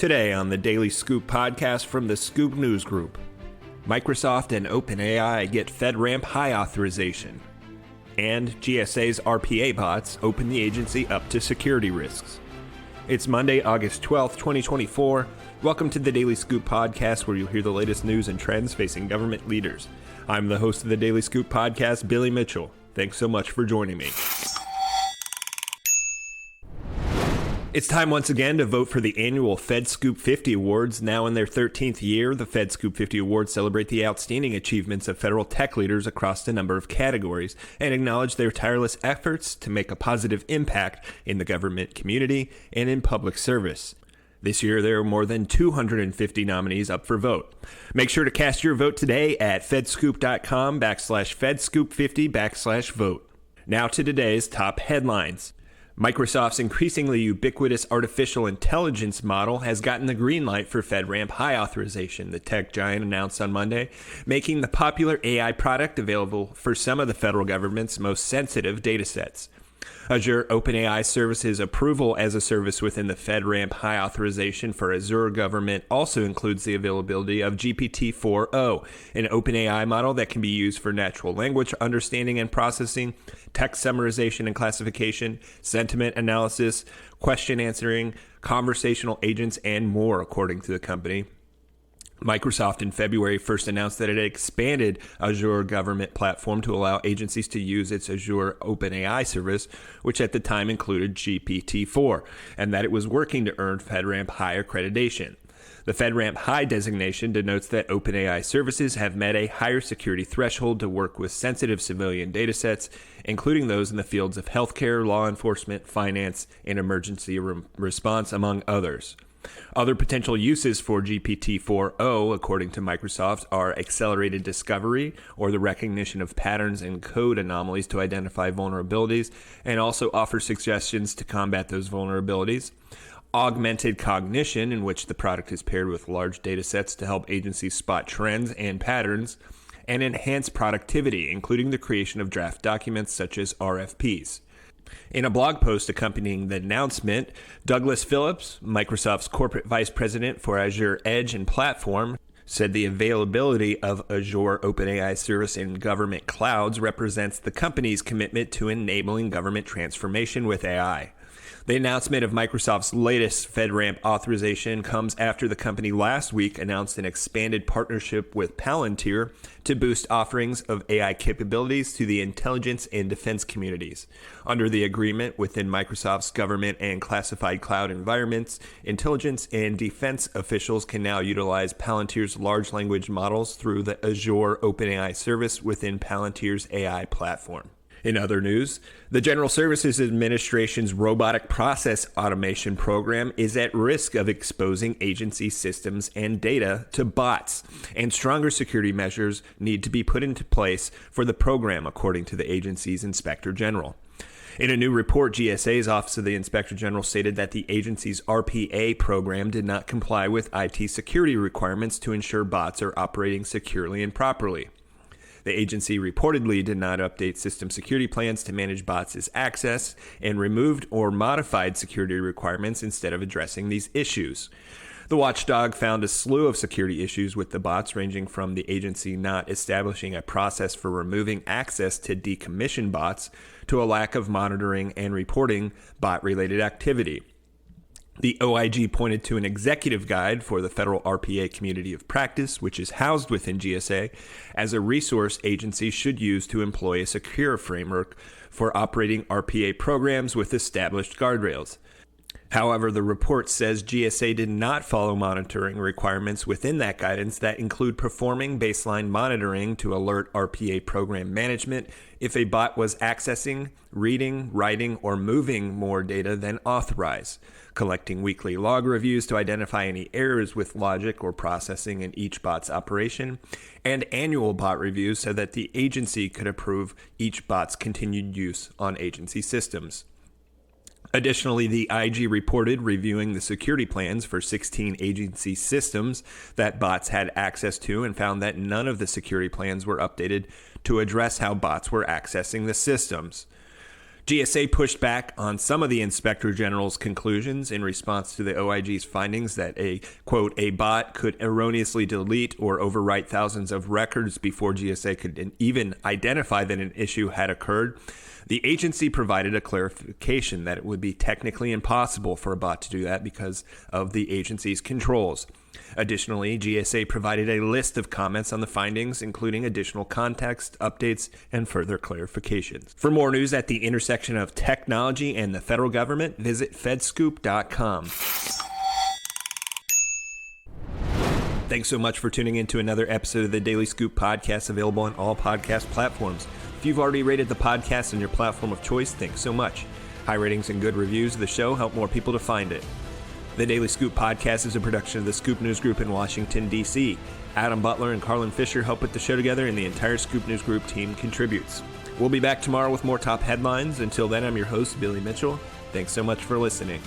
Today on the Daily Scoop podcast from the Scoop News Group, Microsoft and OpenAI get FedRAMP High authorization, and GSA's RPA bots open the agency up to security risks. It's Monday, August 12th, 2024. Welcome to the Daily Scoop podcast, where you'll hear the latest news and trends facing government leaders. I'm the host of the Daily Scoop podcast, Billy Mitchell. Thanks so much for joining me. It's time once again to vote for the annual FedScoop 50 Awards. Now in their 13th year, the FedScoop 50 Awards celebrate the outstanding achievements of federal tech leaders across a number of categories and acknowledge their tireless efforts to make a positive impact in the government community and in public service. This year, there are more than 250 nominees up for vote. Make sure to cast your vote today at fedscoop.com/fedscoop50/vote. Now to today's top headlines. Microsoft's increasingly ubiquitous artificial intelligence model has gotten the green light for FedRAMP High authorization, the tech giant announced on Monday, making the popular AI product available for some of the federal government's most sensitive datasets. Azure OpenAI Services approval as a service within the FedRAMP High authorization for Azure Government also includes the availability of GPT-4o, an OpenAI model that can be used for natural language understanding and processing, text summarization and classification, sentiment analysis, question answering, conversational agents, and more, according to the company. Microsoft in February first announced that it had expanded Azure Government platform to allow agencies to use its Azure OpenAI service, which at the time included GPT-4, and that it was working to earn FedRAMP High accreditation. The FedRAMP High designation denotes that OpenAI services have met a higher security threshold to work with sensitive civilian datasets, including those in the fields of healthcare, law enforcement, finance, and emergency response, among others. Other potential uses for GPT-4o, according to Microsoft, are accelerated discovery, or the recognition of patterns and code anomalies to identify vulnerabilities, and also offer suggestions to combat those vulnerabilities. Augmented cognition, in which the product is paired with large data sets to help agencies spot trends and patterns. And enhanced productivity, including the creation of draft documents such as RFPs. In a blog post accompanying the announcement, Douglas Phillips, Microsoft's corporate vice president for Azure Edge and Platform, said the availability of Azure OpenAI service in government clouds represents the company's commitment to enabling government transformation with AI. The announcement of Microsoft's latest FedRAMP authorization comes after the company last week announced an expanded partnership with Palantir to boost offerings of AI capabilities to the intelligence and defense communities. Under the agreement, within Microsoft's government and classified cloud environments, intelligence and defense officials can now utilize Palantir's large language models through the Azure OpenAI service within Palantir's AI platform. In other news, the General Services Administration's robotic process automation program is at risk of exposing agency systems and data to bots, and stronger security measures need to be put into place for the program, according to the agency's Inspector General. In a new report, GSA's Office of the Inspector General stated that the agency's RPA program did not comply with IT security requirements to ensure bots are operating securely and properly. The agency reportedly did not update system security plans to manage bots' access and removed or modified security requirements instead of addressing these issues. The watchdog found a slew of security issues with the bots, ranging from the agency not establishing a process for removing access to decommissioned bots to a lack of monitoring and reporting bot-related activity. The OIG pointed to an executive guide for the federal RPA community of practice, which is housed within GSA, as a resource agencies should use to employ a secure framework for operating RPA programs with established guardrails. However, the report says GSA did not follow monitoring requirements within that guidance that include performing baseline monitoring to alert RPA program management if a bot was accessing, reading, writing, or moving more data than authorized, collecting weekly log reviews to identify any errors with logic or processing in each bot's operation, and annual bot reviews so that the agency could approve each bot's continued use on agency systems. Additionally, the IG reported reviewing the security plans for 16 agency systems that bots had access to and found that none of the security plans were updated to address how bots were accessing the systems. GSA pushed back on some of the Inspector General's conclusions in response to the OIG's findings that quote, a bot could erroneously delete or overwrite thousands of records before GSA could even identify that an issue had occurred. The agency provided a clarification that it would be technically impossible for a bot to do that because of the agency's controls. Additionally, GSA provided a list of comments on the findings, including additional context, updates, and further clarifications. For more news at the intersection of technology and the federal government, visit fedscoop.com. Thanks so much for tuning in to another episode of the Daily Scoop podcast, available on all podcast platforms. If you've already rated the podcast on your platform of choice, thanks so much. High ratings and good reviews of the show help more people to find it. The Daily Scoop podcast is a production of the Scoop News Group in Washington, D.C. Adam Butler and Carlin Fisher help put the show together, and the entire Scoop News Group team contributes. We'll be back tomorrow with more top headlines. Until then, I'm your host, Billy Mitchell. Thanks so much for listening.